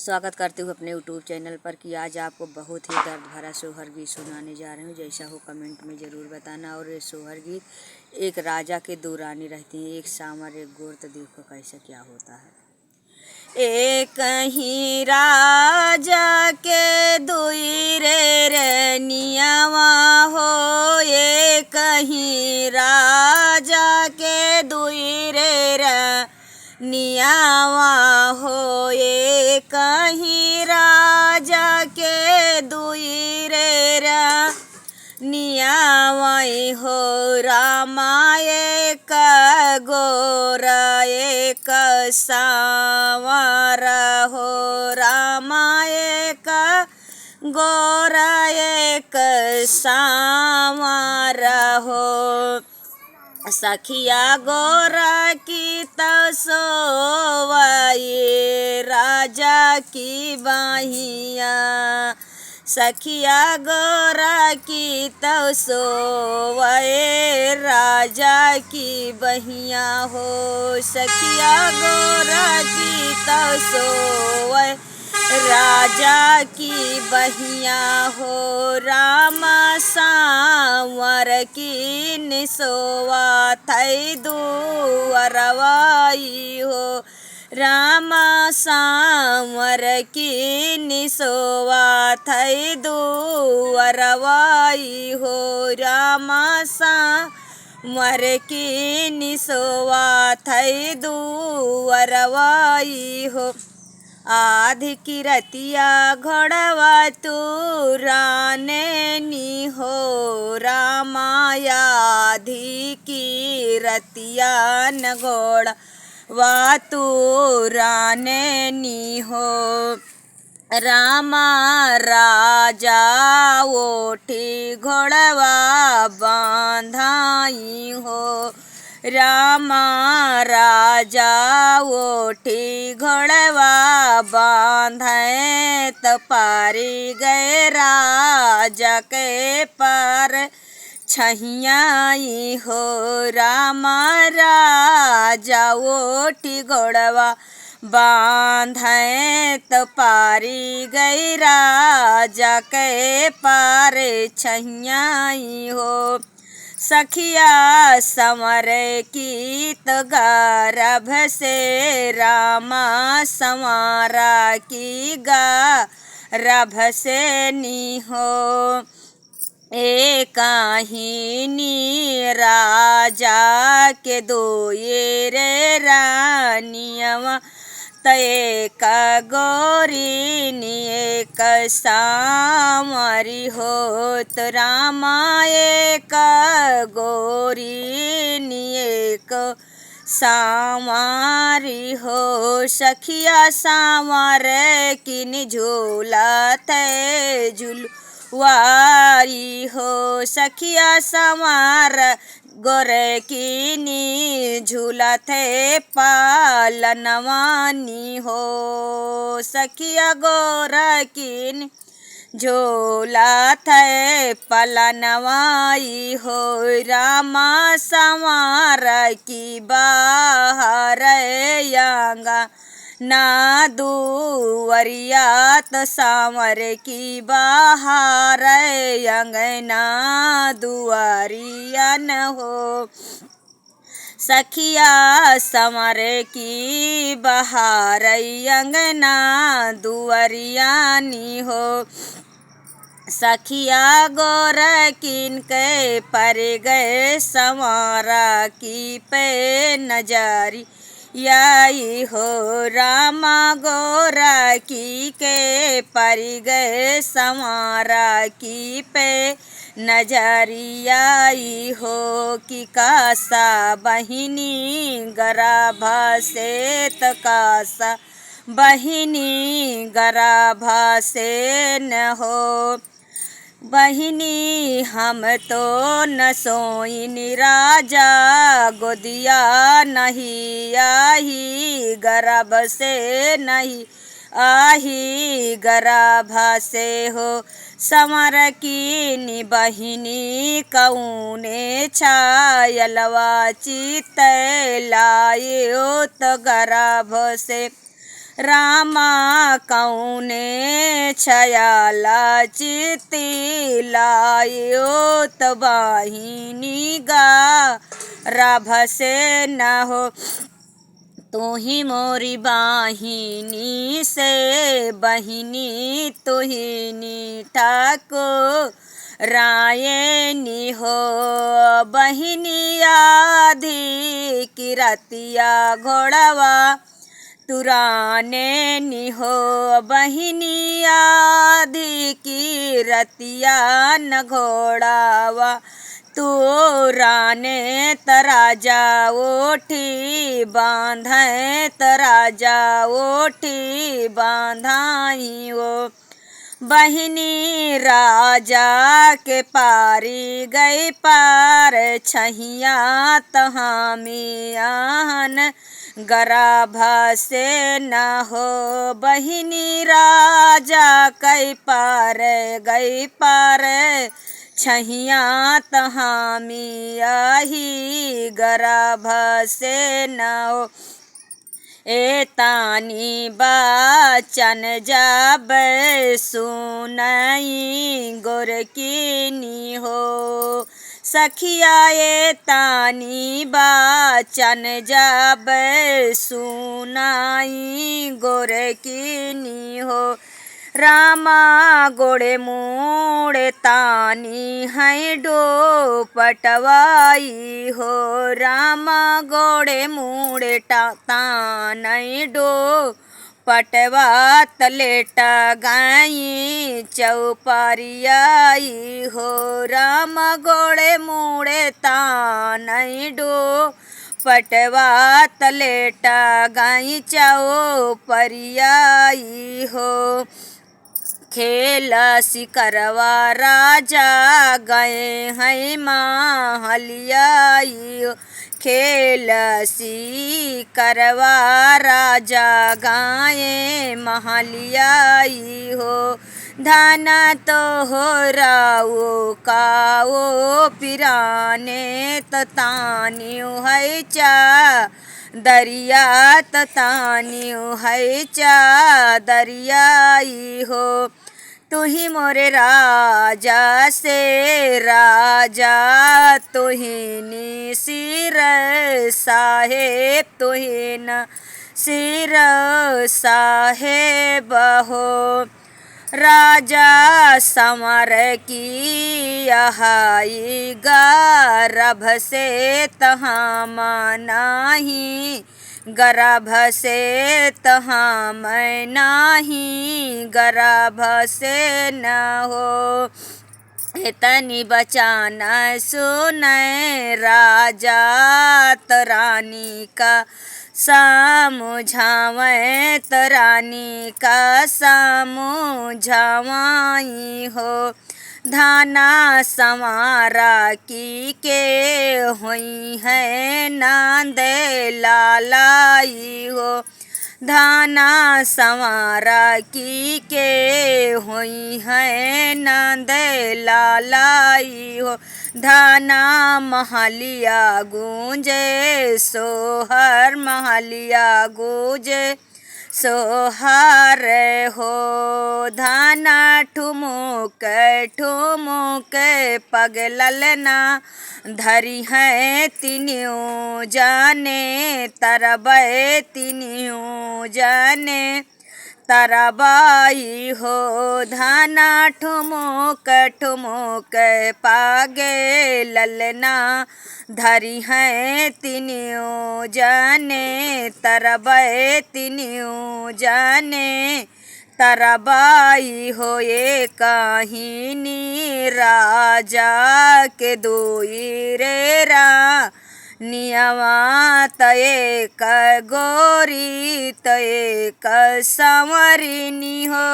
स्वागत करती हूँ अपने यूट्यूब चैनल पर कि आज आपको बहुत ही दर्द भरा सोहर गीत सुनाने जा रहे हूँ। जैसा हो कमेंट में ज़रूर बताना। और ये सोहर गीत एक राजा के दो रानी रहती हैं, एक सांवर एक गोर। तो देखो कैसे क्या होता है। एक ही राजा के दुई रे रनियावा हो, एक ही राजा के दुई रे नियावा हो, एक ही राजा के दुई रे नियावा हो। रामा एक गोरा एक सांवरा हो, रामा एक गोरा एक सांवरा हो। सखिया गोरा की तसोवाए राजा की बाहिया, सखिया गोरा की तसोवाए राजा की बहिया हो, सखिया गोरा की तसोवाए राजा की बहिया हो। रामा सांवर की निसोवा थई दुअरवाई हो, रामा सांवर की निसोवा थई दुअरवाई हो, रामा सांवर की निसोवा थई दुअरवाई हो। आधि की रतिया घोड़वा तुराने नी हो, रामाया आधि की रतिया न घोड़वा तुराने नी हो। रामा राजा ओठी घोड़वा बांधाई हो, रामा राजा ओठी घोड़वा बांधे तो पारी गए राजा के पर छहियाई हो, रामा राजा ओठी घोड़वा बांधे तो पारी गई राजा के पार छहियाई हो। सखिया संवर की तो गर्भ से रामा संवारा की गर्भ से नी हो। एक ही नी राजा के दो ये रे रानियवा, तो एक गोरी नी एक सांवरी हो, तो रामा एक गोरी नी एक सांवरी हो। सखिया सांवर किन झूलत झुलवारी हो, सखिया सांवर गोरे की झूलत पालनवानी हो, सखिया गोरा की झूलत पालनवाई हो। रामा संवार की बाहर यांगा ना दुवरिया, तो सांवर की बाहर अंगना दुआरिया न हो। सखिया संवर की बहार अंगना दुआरिया नी हो। सखिया गोर किन के पर गए संवारा की पे नजारी याई हो, रामा गोरा की के पर गए संवारा की पे नजरियाई हो। कि कासा बहिनी गराभा से तो कासा बहिनी गराभा से न हो। बहिनी हम तो न सोईनी राजा गोदिया नहीं आही, गर्भ से नहीं आही गर्भा से हो। संवर की बहिनी कौने छायलवा चित लायो तो गर्भ से रामा कौने छयाला चिती लायो तबाहिनी गा राभ से न हो तू ही मोरी बाहिनी से बहिनी तुहिनी ठाको रायनी हो बहिनी आधी किरतिया घोड़वा तुराने निहो बहिनी आधी किरतिया न घोड़ावा तू राने तराजा ओठी बांधे तराजा ओठी बांधाई वो बहिनी राजा के पारी गई पार छहिया तहामियान गराभा से न हो बहिनी राजा कई पार गई पार छहिया तहामियाही गराभा से न हो ए तानी बचन जब सुनई गोरकिनी हो सखिया ए तानी बचन जब सुनाई गोरकिनी हो रामा गोड़े मोड़े तानी है डो पटवाई हो रामा गोड़े मोड़े तानई डो पटवा तलेट गाई चौपारियाई हो रामा गोड़े मोड़े तानई डो पटवा तलेट गाई चौपरियाई हो खेल सिकरवा राजा गए हैं महलियाई खेल सिकरवा राजा गाए महलियाई हो धाना तो हो राओ काओ पिराने तानियो है चा दरिया तानियो है चा दरियाई हो तू ही मोरे राजा से राजा तुहिनी सिर साहेब तुहिन सिर साहेब हो राजा समर की यहाई गर्भ से तहाँ नाही गर्भ से तहाँ मैं नाही गर्भ से न हो इतनी बचाना सुने राजा तरानी का समझावें तरानी का समझावाई हो धाना समारा की के हुई है नांदे लालाई हो धाना संवारा की के हुई है नांदे लालाई हो धाना महलिया गूंजे सोहर महलिया गूंजे सोहार हो धाना ठुमुक ठुमुक पगललना धरी है तिनियों जाने तरबे तिनियों जाने तरबाई हो धाना ठुमुक ठुमुक पागे ललना धरी है तिनियों जाने तरबे तिनियों जाने तरबाई हो ये कहिनी राजा के दोई रे रा नियवा तयेक गोरी तयेक संवरिनी हो।